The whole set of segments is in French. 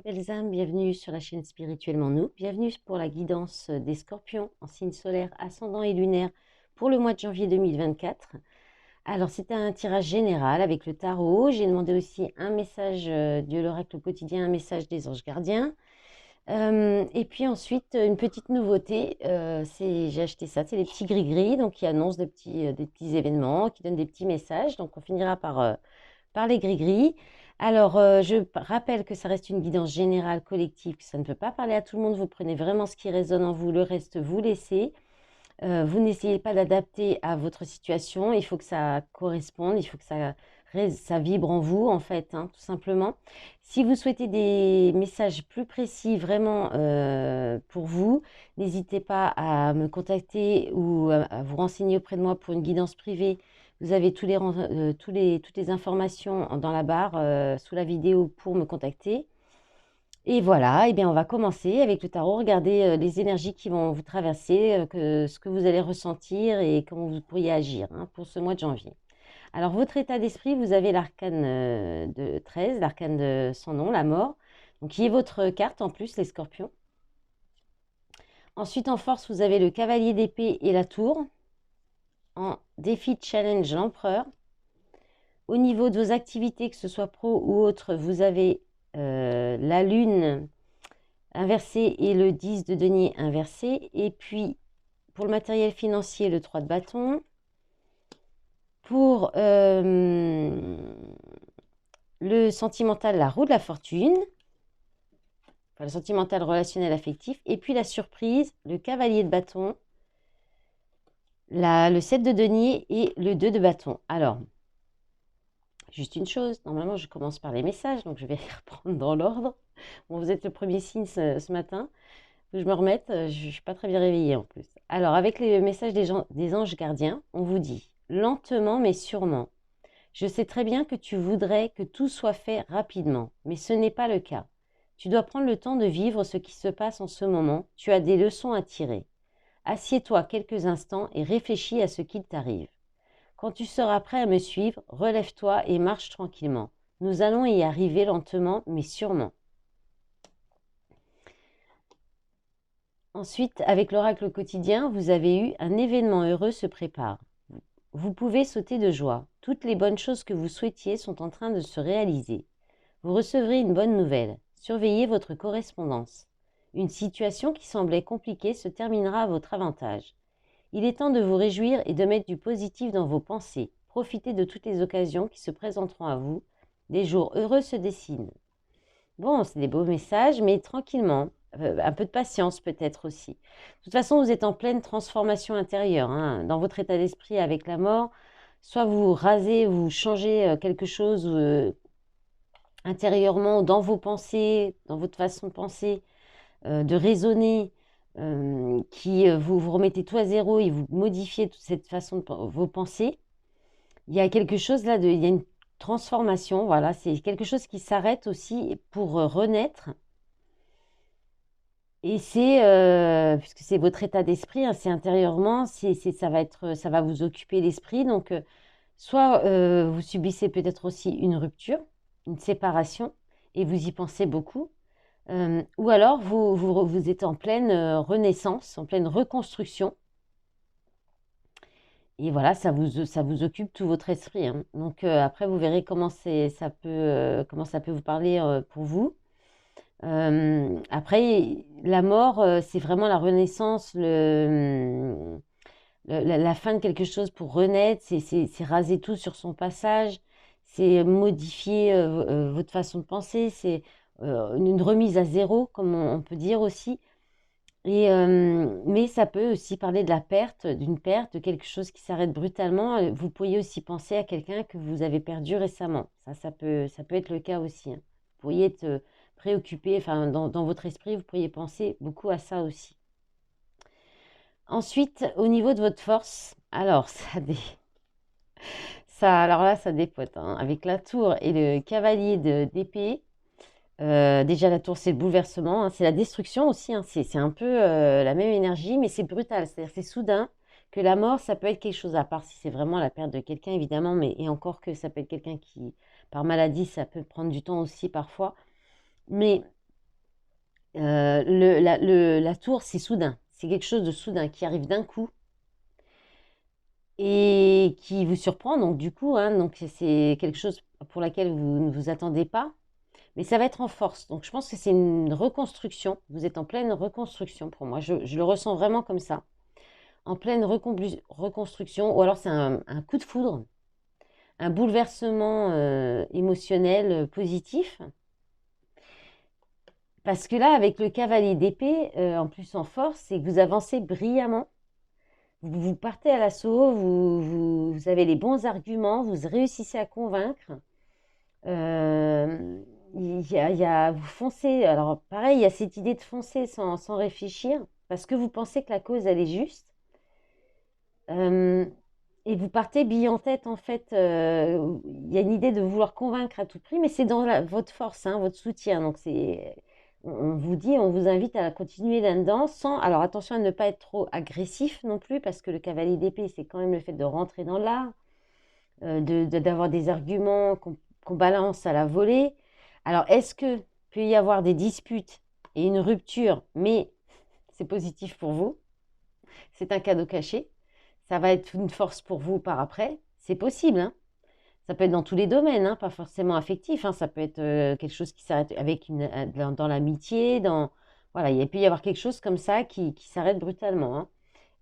belles âmes, bienvenue sur la chaîne Spirituellement Nous. Bienvenue pour la guidance des scorpions en signe solaire, ascendant et lunaire pour le mois de janvier 2024. Alors, c'est un tirage général avec le tarot. J'ai demandé aussi un message de l'oracle quotidien, un message des anges gardiens. Et puis ensuite, une petite nouveauté, j'ai acheté ça, c'est les petits gris-gris, donc qui annoncent des petits événements, qui donnent des petits messages. Donc, on finira par les gris-gris. Alors, je rappelle que ça reste une guidance générale collective, que ça ne peut pas parler à tout le monde. Vous prenez vraiment ce qui résonne en vous, le reste, vous laissez. Vous n'essayez pas d'adapter à votre situation. Il faut que ça corresponde, il faut que ça vibre en vous, en fait, hein, tout simplement. Si vous souhaitez des messages plus précis, vraiment pour vous, n'hésitez pas à me contacter ou à vous renseigner auprès de moi pour une guidance privée. Vous avez toutes les informations dans la barre sous la vidéo pour me contacter. Et voilà, eh bien on va commencer avec le tarot. Regardez les énergies qui vont vous traverser, ce que vous allez ressentir et comment vous pourriez agir pour ce mois de janvier. Alors, votre état d'esprit, vous avez l'arcane de 13, l'arcane de son nom, la mort, donc qui est votre carte en plus, les scorpions. Ensuite, en force, vous avez le cavalier d'épée et la tour. En défi challenge, l'empereur. Au niveau de vos activités, que ce soit pro ou autre, vous avez la lune inversée et le 10 de denier inversé. Et puis, pour le matériel financier, le 3 de bâton. Pour le sentimental, la roue de la fortune. Enfin, le sentimental, relationnel, affectif. Et puis la surprise, le cavalier de bâton, le 7 de denier et le 2 de bâton. Alors, juste une chose, normalement je commence par les messages, donc je vais les reprendre dans l'ordre. Bon, vous êtes le premier signe ce matin. Faut que je me remette, je ne suis pas très bien réveillée en plus. Alors, avec les messages des anges gardiens, on vous dit lentement mais sûrement. Je sais très bien que tu voudrais que tout soit fait rapidement, mais ce n'est pas le cas. Tu dois prendre le temps de vivre ce qui se passe en ce moment. Tu as des leçons à tirer. Assieds-toi quelques instants et réfléchis à ce qu'il t'arrive. Quand tu seras prêt à me suivre, relève-toi et marche tranquillement. Nous allons y arriver lentement, mais sûrement. Ensuite, avec l'oracle quotidien, vous avez eu un événement heureux se prépare. Vous pouvez sauter de joie. Toutes les bonnes choses que vous souhaitiez sont en train de se réaliser. Vous recevrez une bonne nouvelle. Surveillez votre correspondance. Une situation qui semblait compliquée se terminera à votre avantage. Il est temps de vous réjouir et de mettre du positif dans vos pensées. Profitez de toutes les occasions qui se présenteront à vous. Des jours heureux se dessinent. Bon, c'est des beaux messages, mais tranquillement. Un peu de patience peut-être aussi. De toute façon, vous êtes en pleine transformation intérieure. Dans votre état d'esprit avec la mort, soit vous rasez, vous changez quelque chose intérieurement dans vos pensées, dans votre façon de penser, de raisonner, qui vous remettez tout à zéro et vous modifiez toute cette façon de vos pensées. Il y a quelque chose là, il y a une transformation, voilà, c'est quelque chose qui s'arrête aussi pour renaître. Et puisque c'est votre état d'esprit, c'est intérieurement, ça va vous occuper l'esprit. Donc, soit vous subissez peut-être aussi une rupture, une séparation, et vous y pensez beaucoup. Ou alors, vous êtes en pleine renaissance, en pleine reconstruction. Et voilà, ça vous occupe tout votre esprit. Donc, après, vous verrez comment ça peut vous parler pour vous. Après, la mort, c'est vraiment la renaissance, la fin de quelque chose pour renaître, c'est raser tout sur son passage, c'est modifier votre façon de penser, c'est une remise à zéro, comme on peut dire aussi. Mais ça peut aussi parler de la perte, d'une perte, de quelque chose qui s'arrête brutalement. Vous pourriez aussi penser à quelqu'un que vous avez perdu récemment. Ça peut être le cas aussi. Vous pourriez être préoccupé, enfin, dans votre esprit, vous pourriez penser beaucoup à ça aussi. Ensuite, au niveau de votre force, alors alors là, ça dépote. Avec la tour et le cavalier d'épée, déjà la tour, c'est le bouleversement, c'est la destruction aussi. C'est un peu la même énergie, mais c'est brutal. C'est-à-dire c'est soudain que la mort, ça peut être quelque chose, à part si c'est vraiment la perte de quelqu'un, évidemment, et encore que ça peut être quelqu'un qui, par maladie, ça peut prendre du temps aussi parfois. Mais La tour, c'est soudain. C'est quelque chose de soudain qui arrive d'un coup et qui vous surprend. Donc, du coup, hein, donc c'est quelque chose pour laquelle vous ne vous attendez pas. Mais ça va être en force. Donc, je pense que c'est une reconstruction. Vous êtes en pleine reconstruction pour moi. Je le ressens vraiment comme ça. En pleine reconstruction. Ou alors, c'est un coup de foudre, un bouleversement émotionnel positif. Parce que là, avec le cavalier d'épée, en plus en force, c'est que vous avancez brillamment. Vous partez à l'assaut, vous avez les bons arguments, vous réussissez à convaincre. Euh, vous foncez. Alors, pareil, il y a cette idée de foncer sans réfléchir, parce que vous pensez que la cause, elle est juste. Euh, et vous partez bille en tête, en fait. Il y a une idée de vouloir convaincre à tout prix, mais c'est dans votre force, hein, votre soutien. Donc, on vous dit, on vous invite à continuer là-dedans sans. Alors, attention à ne pas être trop agressif non plus, parce que le cavalier d'épée, c'est quand même le fait de rentrer dans l'art, d'avoir des arguments qu'on balance à la volée. Alors, est-ce que peut y avoir des disputes et une rupture, mais c'est positif pour vous? C'est un cadeau caché. Ça va être une force pour vous par après. C'est possible, hein. Ça peut être dans tous les domaines, hein, pas forcément affectif, hein. Ça peut être quelque chose qui s'arrête avec dans l'amitié, voilà, il peut y avoir quelque chose comme ça qui s'arrête brutalement, hein.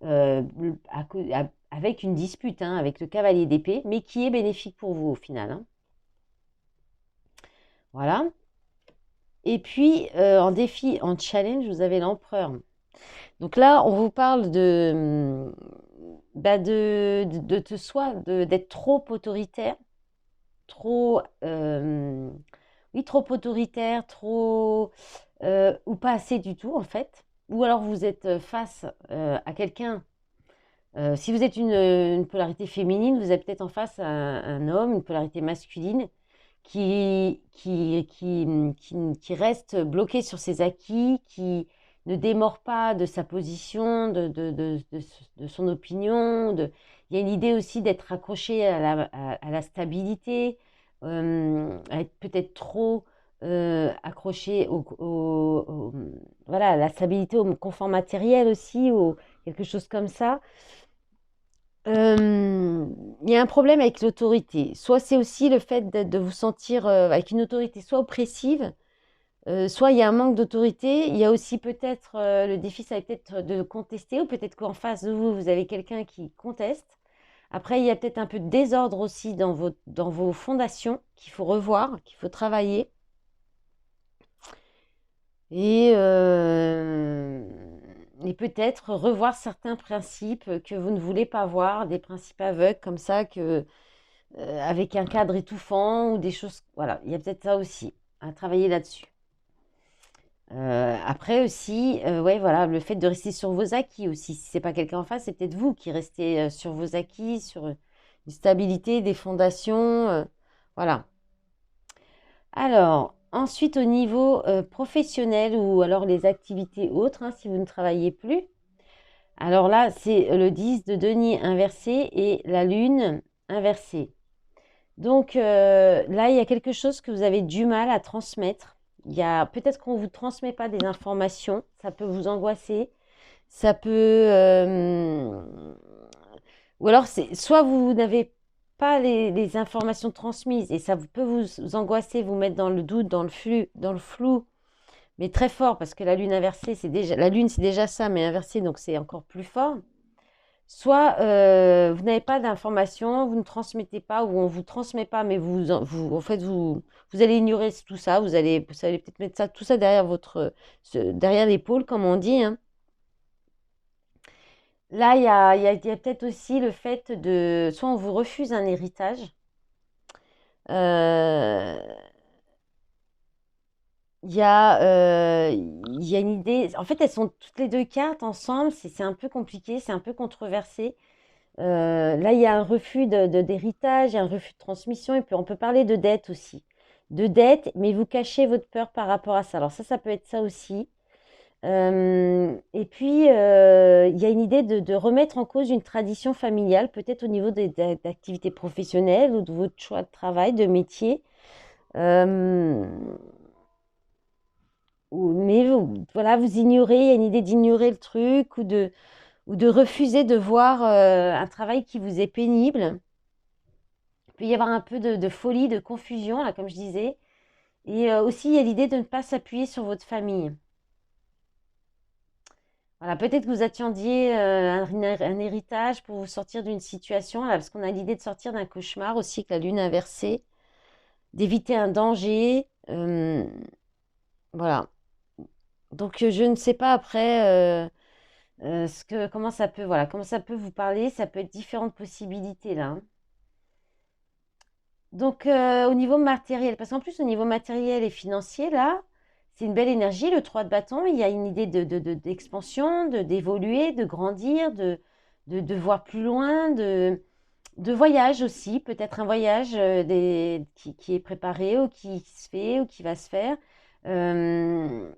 Euh, avec une dispute, hein, avec le cavalier d'épée, mais qui est bénéfique pour vous au final, hein. Voilà. Et puis, en défi, en challenge, vous avez l'empereur. Donc là, on vous parle d'être trop autoritaire, trop, oui, trop autoritaire, ou pas assez du tout en fait. Ou alors vous êtes face à quelqu'un. Si vous êtes une polarité féminine, vous êtes peut-être en face à un homme, une polarité masculine, qui reste bloqué sur ses acquis, qui ne démord pas de sa position, de son opinion. Il y a une idée aussi d'être accroché à la stabilité, à être peut-être trop accroché voilà, à la stabilité, au confort matériel aussi, quelque chose comme ça. Il y a un problème avec l'autorité. Soit c'est aussi le fait de vous sentir avec une autorité soit oppressive, soit il y a un manque d'autorité. Il y a aussi peut-être le défi, ça va peut-être de contester, ou peut-être qu'en face de vous, vous avez quelqu'un qui conteste. Après, il y a peut-être un peu de désordre aussi dans vos fondations qu'il faut revoir, qu'il faut travailler. Et, et peut-être revoir certains principes que vous ne voulez pas voir, des principes aveugles comme ça, avec un cadre étouffant ou des choses. Voilà, il y a peut-être ça aussi à travailler là-dessus. Après aussi, ouais, voilà, le fait de rester sur vos acquis aussi. Si c'est pas quelqu'un en face, c'est peut-être vous qui restez sur vos acquis, sur une stabilité, des fondations. Voilà. Alors, ensuite, au niveau professionnel ou alors les activités autres, hein, si vous ne travaillez plus. Alors là, c'est le 10 de denier inversé et la lune inversée. Donc là, il y a quelque chose que vous avez du mal à transmettre. Il y a peut-être qu'on ne vous transmet pas des informations, ça peut vous angoisser, ça peut... ou alors, soit vous n'avez pas les informations transmises et ça peut vous angoisser, vous mettre dans le doute, dans le flou, mais très fort, parce que la lune inversée, la lune, c'est déjà ça, mais inversée, donc c'est encore plus fort. Soit vous n'avez pas d'informations, vous ne transmettez pas, ou on ne vous transmet pas, mais en fait, vous allez ignorer tout ça, vous allez peut-être mettre tout ça derrière derrière l'épaule, comme on dit, hein. Là, il y a peut-être aussi le fait soit on vous refuse un héritage, euh, il y a une idée, en fait, elles sont toutes les deux cartes ensemble, c'est un peu compliqué, c'est un peu controversé. Là, il y a un refus d'héritage, il y a un refus de transmission, et puis on peut parler de dette aussi. De dette, mais vous cachez votre peur par rapport à ça. Alors ça peut être ça aussi. Et puis, il y a une idée de remettre en cause une tradition familiale, peut-être au niveau d'activités professionnelles ou de votre choix de travail, de métier. Mais voilà, vous ignorez, il y a une idée d'ignorer le truc ou de refuser de voir un travail qui vous est pénible. Il peut y avoir un peu de folie, de confusion, là, comme je disais. Et aussi, il y a l'idée de ne pas s'appuyer sur votre famille. Voilà, peut-être que vous attendiez un héritage pour vous sortir d'une situation, là, parce qu'on a l'idée de sortir d'un cauchemar aussi, avec la lune inversée, d'éviter un danger. Voilà. Donc, je ne sais pas après comment ça peut, voilà, comment ça peut vous parler. Ça peut être différentes possibilités là, hein. Donc, au niveau matériel, parce qu'en plus, au niveau matériel et financier, là, c'est une belle énergie, le 3 de bâton. Il y a une idée d'expansion, d'évoluer, de grandir, de voir plus loin, de voyage aussi, peut-être un voyage qui est préparé ou qui se fait ou qui va se faire. Euh,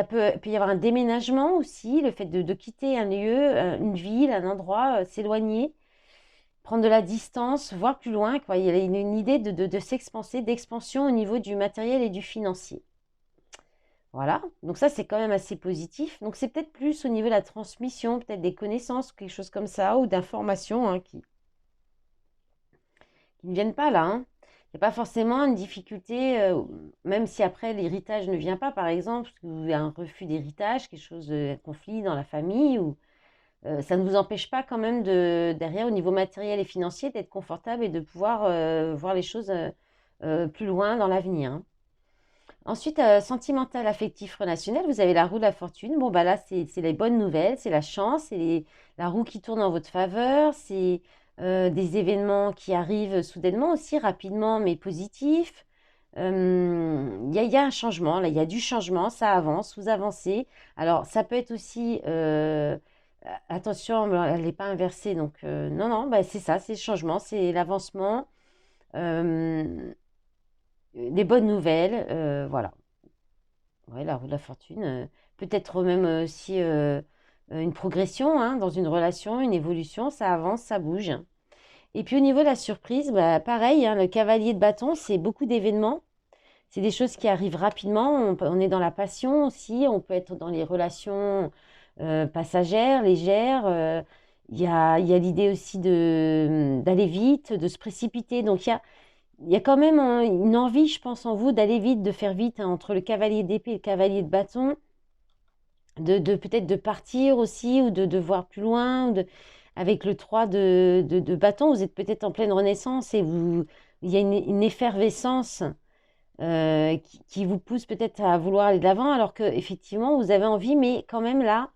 peut y avoir un déménagement aussi, le fait de quitter un lieu, une ville, un endroit, s'éloigner, prendre de la distance, voir plus loin, quoi. Il y a une idée de s'expanser, d'expansion au niveau du matériel et du financier. Voilà, donc ça c'est quand même assez positif. Donc c'est peut-être plus au niveau de la transmission, peut-être des connaissances, quelque chose comme ça, ou d'informations hein, qui ne viennent pas là, hein. Il n'y a pas forcément une difficulté, même si après l'héritage ne vient pas, par exemple, ou un refus d'héritage, quelque chose de conflit dans la famille, ou ça ne vous empêche pas quand même derrière, au niveau matériel et financier, d'être confortable et de pouvoir voir les choses plus loin dans l'avenir, hein. Ensuite, sentimental, affectif, relationnel, vous avez la roue de la fortune. Bon, bah là, c'est les bonnes nouvelles, c'est la chance, la roue qui tourne en votre faveur, c'est des événements qui arrivent soudainement aussi, rapidement, mais positifs. Il y a un changement, là, il y a du changement, ça avance, vous avancez. Alors, ça peut être aussi, attention, elle n'est pas inversée, donc non, non, bah, c'est ça, c'est le changement, c'est l'avancement. Euh, des bonnes nouvelles, voilà. Ouais, la roue de la fortune. Peut-être même aussi une progression hein, dans une relation, une évolution, ça avance, ça bouge. Et puis au niveau de la surprise, bah, pareil, hein, le cavalier de bâton, c'est beaucoup d'événements. C'est des choses qui arrivent rapidement. On est dans la passion aussi, on peut être dans les relations passagères, légères. Il y a l'idée aussi d'aller vite, de se précipiter. Donc il y a quand même une envie, je pense, en vous d'aller vite, de faire vite hein, entre le cavalier d'épée et le cavalier de bâton, peut-être de partir aussi ou de voir plus loin. Avec le 3 de bâton, vous êtes peut-être en pleine renaissance et il y a une effervescence qui vous pousse peut-être à vouloir aller de l'avant alors que effectivement vous avez envie, mais quand même là,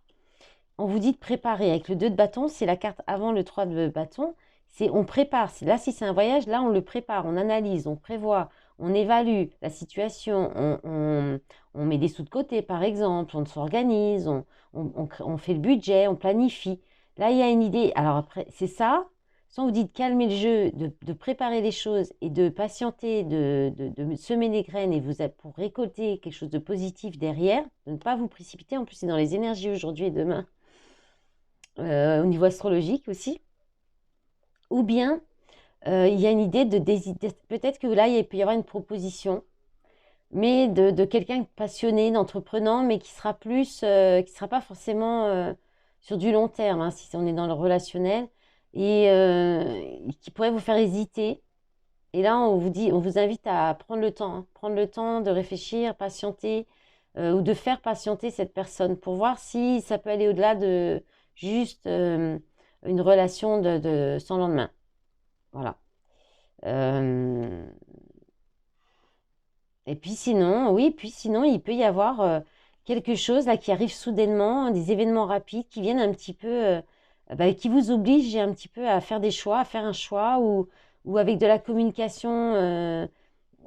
on vous dit de préparer. Avec le 2 de bâton, c'est la carte avant le 3 de bâton. C'est on prépare. Là, si c'est un voyage, là, on le prépare, on analyse, on prévoit, on évalue la situation, on met des sous de côté, par exemple, on s'organise, on fait le budget, on planifie. Là, il y a une idée. Alors après, c'est ça. Soit on vous dit de calmer le jeu, de préparer les choses et de patienter, de semer les graines et vous êtes pour récolter quelque chose de positif derrière, de ne pas vous précipiter. En plus, c'est dans les énergies aujourd'hui et demain au niveau astrologique aussi. Ou bien, il y a une idée peut-être que là, il peut y avoir une proposition, mais de quelqu'un de passionné, d'entreprenant, mais qui sera pas forcément sur du long terme, hein, si on est dans le relationnel, et qui pourrait vous faire hésiter. Et là, on vous invite à prendre le temps, hein, prendre le temps de réfléchir, patienter, ou de faire patienter cette personne pour voir si ça peut aller au-delà de juste une relation sans lendemain. Voilà. Euh, et puis sinon, oui, puis sinon, il peut y avoir quelque chose là qui arrive soudainement, des événements rapides qui viennent un petit peu, bah, qui vous obligent un petit peu à faire des choix, à faire un choix ou avec de la communication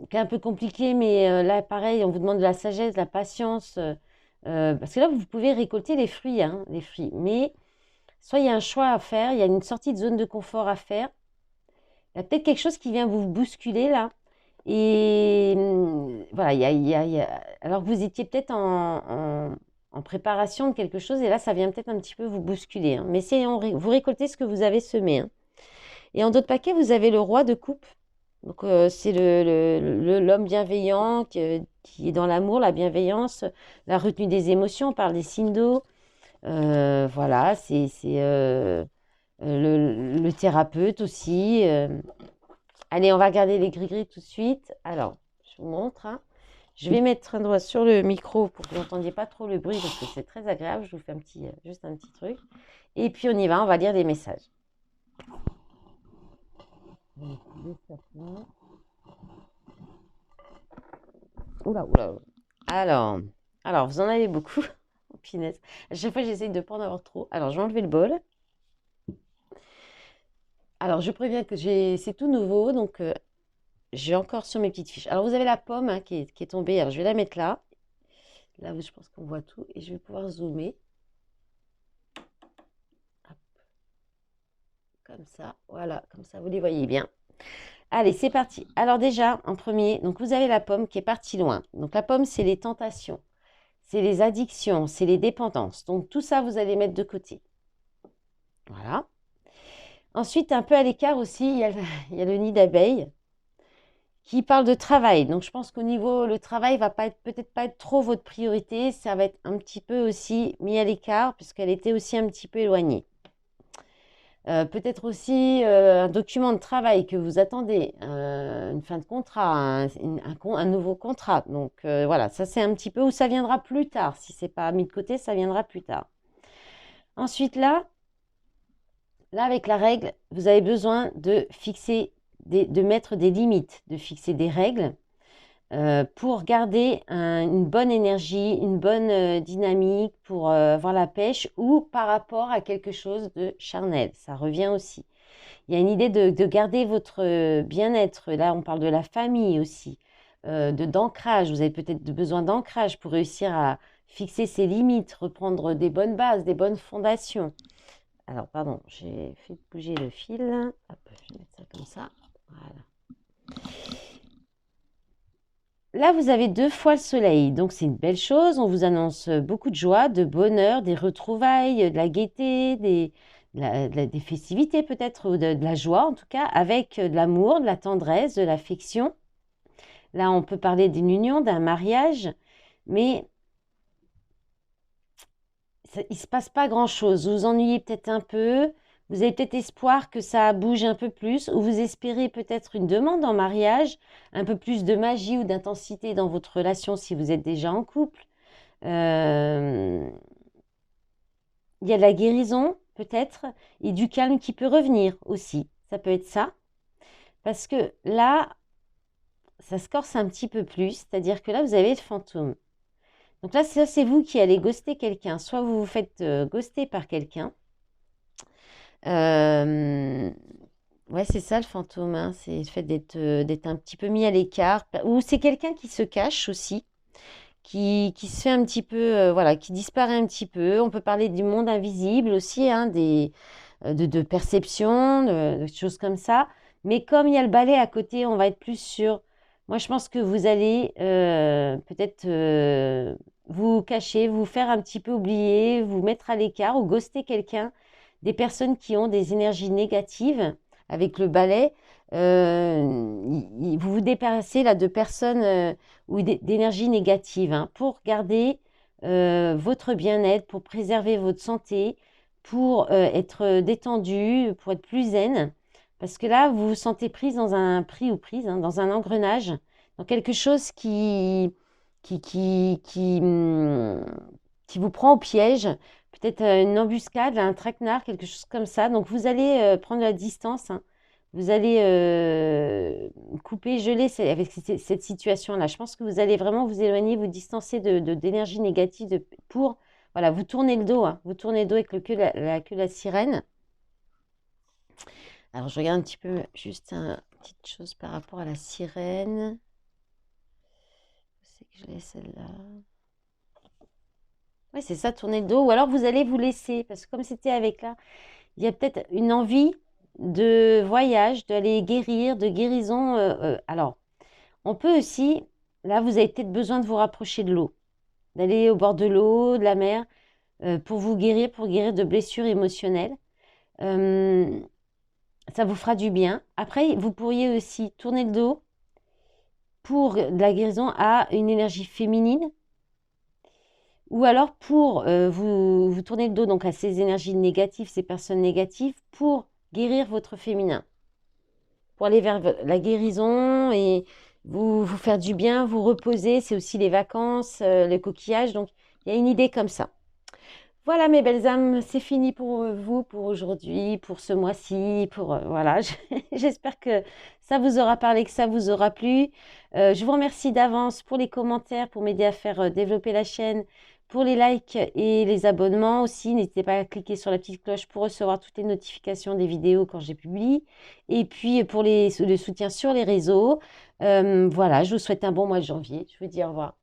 qui est un peu compliquée, mais là, pareil, on vous demande de la sagesse, de la patience, parce que là, vous pouvez récolter les fruits, hein, les fruits. Mais soit il y a un choix à faire, il y a une sortie de zone de confort à faire. Il y a peut-être quelque chose qui vient vous bousculer là. Et voilà, alors que vous étiez peut-être en préparation de quelque chose, et là, ça vient peut-être un petit peu vous bousculer, hein. Mais vous récoltez ce que vous avez semé, hein. Et en d'autres paquets, vous avez le roi de coupe. Donc, c'est l'homme bienveillant qui est dans l'amour, la bienveillance, la retenue des émotions. On parle des signes d'eau. Voilà, c'est le thérapeute aussi. Allez, on va regarder les gris-gris tout de suite. Alors, je vous montre, hein. Je vais mettre un doigt sur le micro pour que vous n'entendiez pas trop le bruit parce que c'est très agréable. Je vous fais juste un petit truc. Et puis on y va, on va lire des messages. Oula, oula. Alors, vous en avez beaucoup. Oh, punaise. À chaque fois, j'essaye de ne pas en avoir trop. Alors, je vais enlever le bol. Alors, je préviens que c'est tout nouveau, donc j'ai encore sur mes petites fiches. Alors, vous avez la pomme hein, qui est tombée. Alors, je vais la mettre là. Là, je pense qu'on voit tout. Et je vais pouvoir zoomer. Hop. Comme ça. Voilà, comme ça, vous les voyez bien. Allez, c'est parti. Alors déjà, en premier, donc vous avez la pomme qui est partie loin. Donc la pomme, c'est les tentations, c'est les addictions, c'est les dépendances. Donc tout ça, vous allez mettre de côté. Voilà. Ensuite, un peu à l'écart aussi, il y a le nid d'abeilles qui parle de travail. Donc je pense qu'au niveau, le travail va peut-être pas être trop votre priorité. Ça va être un petit peu aussi mis à l'écart puisqu'elle était aussi un petit peu éloignée. Peut-être aussi un document de travail que vous attendez, une fin de contrat, un nouveau contrat. Donc voilà, ça c'est un petit peu où ça viendra plus tard. Si c'est pas mis de côté, ça viendra plus tard. Ensuite là avec la règle, vous avez besoin de fixer, de mettre des limites, de fixer des règles pour garder une bonne énergie, une bonne dynamique, pour avoir la pêche ou par rapport à quelque chose de charnel. Ça revient aussi. Il y a une idée de garder votre bien-être. Là, on parle de la famille aussi, d'ancrage. Vous avez peut-être besoin d'ancrage pour réussir à fixer ses limites, reprendre des bonnes bases, des bonnes fondations. Alors, pardon, j'ai fait bouger le fil. Hop, je vais mettre ça comme ça. Voilà. Là, vous avez 2 fois le soleil, donc c'est une belle chose. On vous annonce beaucoup de joie, de bonheur, des retrouvailles, de la gaieté, des festivités peut-être, ou de la joie en tout cas, avec de l'amour, de la tendresse, de l'affection. Là, on peut parler d'une union, d'un mariage, mais il ne se passe pas grand-chose. Vous vous ennuyez peut-être un peu, vous avez peut-être espoir que ça bouge un peu plus, ou vous espérez peut-être une demande en mariage, un peu plus de magie ou d'intensité dans votre relation si vous êtes déjà en couple. Il y a de la guérison peut-être, et du calme qui peut revenir aussi. Ça peut être ça. Parce que là, ça se corse un petit peu plus, c'est-à-dire que là, vous avez le fantôme. Donc là, ça, c'est vous qui allez ghoster quelqu'un. Soit vous vous faites ghoster par quelqu'un. Ouais, c'est ça le fantôme, hein. C'est le fait d'être un petit peu mis à l'écart. Ou c'est quelqu'un qui se cache aussi, qui se fait un petit peu, voilà, qui disparaît un petit peu. On peut parler du monde invisible aussi, hein, de perception, de choses comme ça. Mais comme il y a le balai à côté, on va être plus sur. Moi, je pense que vous allez peut-être vous cacher, vous faire un petit peu oublier, vous mettre à l'écart ou ghoster quelqu'un, des personnes qui ont des énergies négatives avec le balai. Vous vous débarrassez là de personnes ou d'énergie négative hein, pour garder votre bien-être, pour préserver votre santé, pour être détendu, pour être plus zen. Parce que là, vous vous sentez prise dans un dans un engrenage, dans quelque chose qui vous prend au piège. Peut-être une embuscade, un traquenard, quelque chose comme ça. Donc vous allez prendre la distance. Hein. Vous allez couper, geler avec cette situation-là. Je pense que vous allez vraiment vous éloigner, vous distancer d'énergie négative pour, voilà, vous tournez le dos. Hein. Vous tournez le dos avec la queue de la sirène. Alors, je regarde un petit peu, juste une petite chose par rapport à la sirène. Où c'est que je l'ai celle-là? Oui, c'est ça, tourner le dos. Ou alors, vous allez vous laisser, parce que comme c'était avec là, il y a peut-être une envie de voyage, d'aller guérir, de guérison. Alors, on peut aussi, là, vous avez peut-être besoin de vous rapprocher de l'eau, d'aller au bord de l'eau, de la mer, pour vous guérir, pour guérir de blessures émotionnelles. Ça vous fera du bien. Après, vous pourriez aussi tourner le dos pour de la guérison à une énergie féminine, ou alors pour vous tourner le dos donc à ces énergies négatives, ces personnes négatives, pour guérir votre féminin, pour aller vers la guérison et vous faire du bien, vous reposer. C'est aussi les vacances, le coquillage. Donc, il y a une idée comme ça. Voilà mes belles âmes, c'est fini pour vous, pour aujourd'hui, pour ce mois-ci, pour voilà. J'espère que ça vous aura parlé, que ça vous aura plu. Je vous remercie d'avance pour les commentaires, pour m'aider à faire développer la chaîne, pour les likes et les abonnements aussi. N'hésitez pas à cliquer sur la petite cloche pour recevoir toutes les notifications des vidéos quand j'ai publie. Et puis pour le soutien sur les réseaux. Voilà, je vous souhaite un bon mois de janvier. Je vous dis au revoir.